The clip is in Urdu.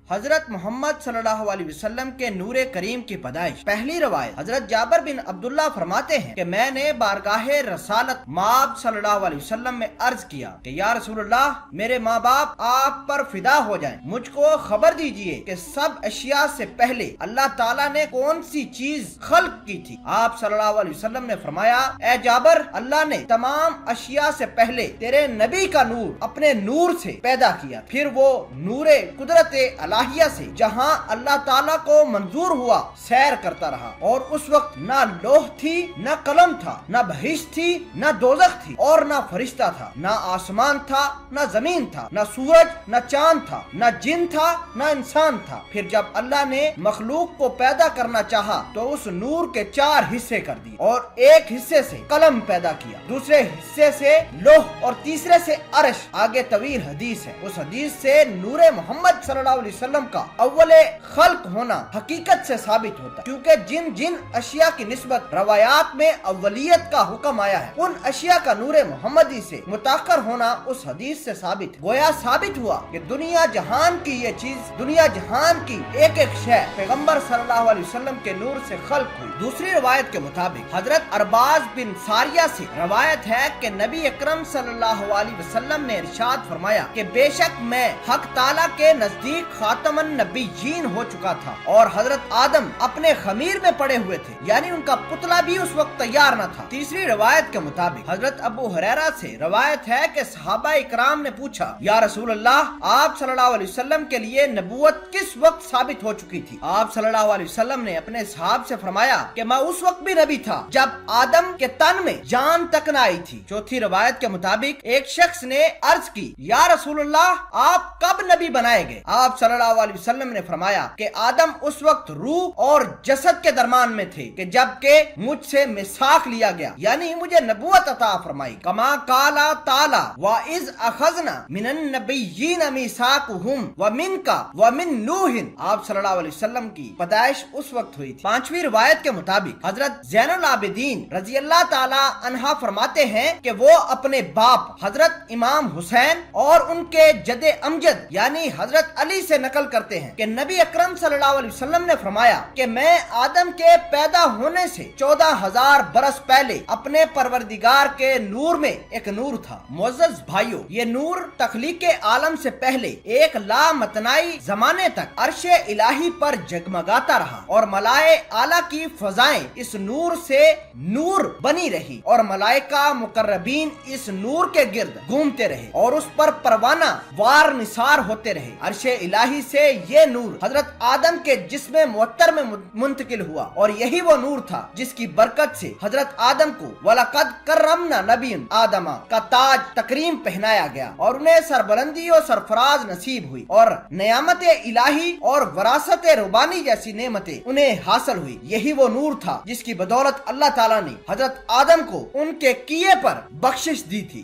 حضرت محمد صلی اللہ علیہ وسلم کے نور کریم کی پیدائش۔ پہلی روایت حضرت جابر بن عبداللہ فرماتے ہیں کہ میں نے بارگاہ رسالت مآب صلی اللہ علیہ وسلم میں عرض کیا کہ یا رسول اللہ، میرے ماں باپ آپ پر فدا ہو جائیں، مجھ کو خبر دیجئے کہ سب اشیاء سے پہلے اللہ تعالیٰ نے کون سی چیز خلق کی تھی۔ آپ صلی اللہ علیہ وسلم نے فرمایا، اے جابر، اللہ نے تمام اشیاء سے پہلے تیرے نبی کا نور اپنے نور سے پیدا کیا، پھر وہ نور قدرت الہیہ سے جہاں اللہ تعالیٰ کو منظور ہوا سیر کرتا رہا، اور اس وقت نہ لوح تھی، نہ قلم تھا، نہ بہشت تھی، نہ دوزخ تھی، اور نہ فرشتہ تھا، نہ آسمان تھا، نہ زمین تھا، نہ سورج، نہ چاند تھا، نہ جن تھا، نہ انسان تھا۔ پھر جب اللہ نے مخلوق کو پیدا کرنا چاہا تو اس نور کے 4 حصے کر دیے، اور ایک حصے سے قلم پیدا کیا، دوسرے حصے سے لوح، اور تیسرے سے عرش۔ آگے طویل حدیث ہے، اس حدیث سے نور محمد صلی اللہ علیہ وسلم کا اول خلق ہونا حقیقت سے ثابت ہوتا ہے، کیونکہ جن اشیاء کی نسبت روایات میں اولیت کا حکم آیا ہے، ان اشیاء کا نور محمدی سے متاخر ہونا اس حدیث سے ثابت ہے۔ گویا ثابت ہوا کہ دنیا جہان کی یہ چیز، دنیا جہان کی ایک ایک شے پیغمبر صلی اللہ علیہ وسلم کے نور سے خلق ہوئی۔ دوسری روایت کے مطابق حضرت ارباز بن ساریہ سے روایت ہے کہ نبی اکرم صلی اللہ علیہ وسلم نے ارشاد فرمایا کہ بے شک میں حق تعالیٰ کے نزدیک خاتم النبیین ہو چکا تھا، اور حضرت آدم اپنے خمیر میں پڑے ہوئے تھے، یعنی ان کا پتلا بھی اس وقت تیار نہ تھا۔ تیسری روایت کے مطابق حضرت ابو ہریرہ سے روایت ہے کہ صحابہ اکرام نے پوچھا، یا رسول اللہ، آپ صلی اللہ علیہ وسلم کے لیے نبوت کس وقت ثابت ہو چکی تھی؟ آپ صلی اللہ علیہ وسلم نے اپنے صحاب سے فرمایا کہ میں اس وقت بھی نبی تھا جب آدم کے تن میں جان تک نہ آئی تھی۔ چوتھی روایت کے مطابق ایک شخص نے عرض کی، یا رسول اللہ، آپ کب نبی بنائے گئے؟ آپ صلی اللہ علیہ وسلم نے فرمایا کہ آدم اس وقت روح اور جسد کے درمیان میں تھے کہ جب کہ مجھ سے میثاق لیا گیا، یعنی مجھے نبوت عطا فرمائی۔ کما قال تعالی وَإِذْ أَخَذْنَا مِنَ النَّبِيِّينَ مِيثَاقَهُمْ وَمِنْكَ وَمِن نُوحٍ۔ آپ صلی اللہ علیہ وسلم کی پیدائش اس وقت ہوئی تھی۔ پانچویں روایت کے مطابق حضرت زین العابدین رضی اللہ تعالی عنہ فرماتے ہیں کہ وہ اپنے باپ حضرت امام حسین اور ان کے جد امجد یعنی حضرت علی سے نقل کرتے ہیں کہ نبی اکرم صلی اللہ علیہ وسلم نے فرمایا کہ میں آدم کے پیدا ہونے سے 14,000 برس پہلے اپنے پروردگار کے نور میں ایک نور تھا۔ معزز بھائیو، یہ نور تخلیق عالم سے پہلے ایک لامتنائی زمانے تک عرش الہی پر جگمگاتا رہا، اور ملائے اعلیٰ کی فضائیں اس نور سے نور بنی رہی، اور ملائکہ مقربین اس نور کے گرد گھومتے رہے اور اس پر پروانہ وار نثار ہوتے رہے۔ عرش الہی سے یہ نور حضرت آدم کے جسم معطر میں منتقل ہوا، اور یہی وہ نور تھا جس کی برکت سے حضرت آدم کو وَلَقَدْ كَرَّمْنَا نَبِيًّا آدَمَ کا تاج تکریم پہنایا گیا، اور انہیں سربلندی اور سرفراز نصیب ہوئی، اور نعمت الہی اور وراثت ربانی جیسی نعمتیں انہیں حاصل ہوئی۔ یہی وہ نور تھا جس کی بدولت اللہ تعالیٰ نے حضرت آدم کو ان کے کیے پر بخشش دی تھی۔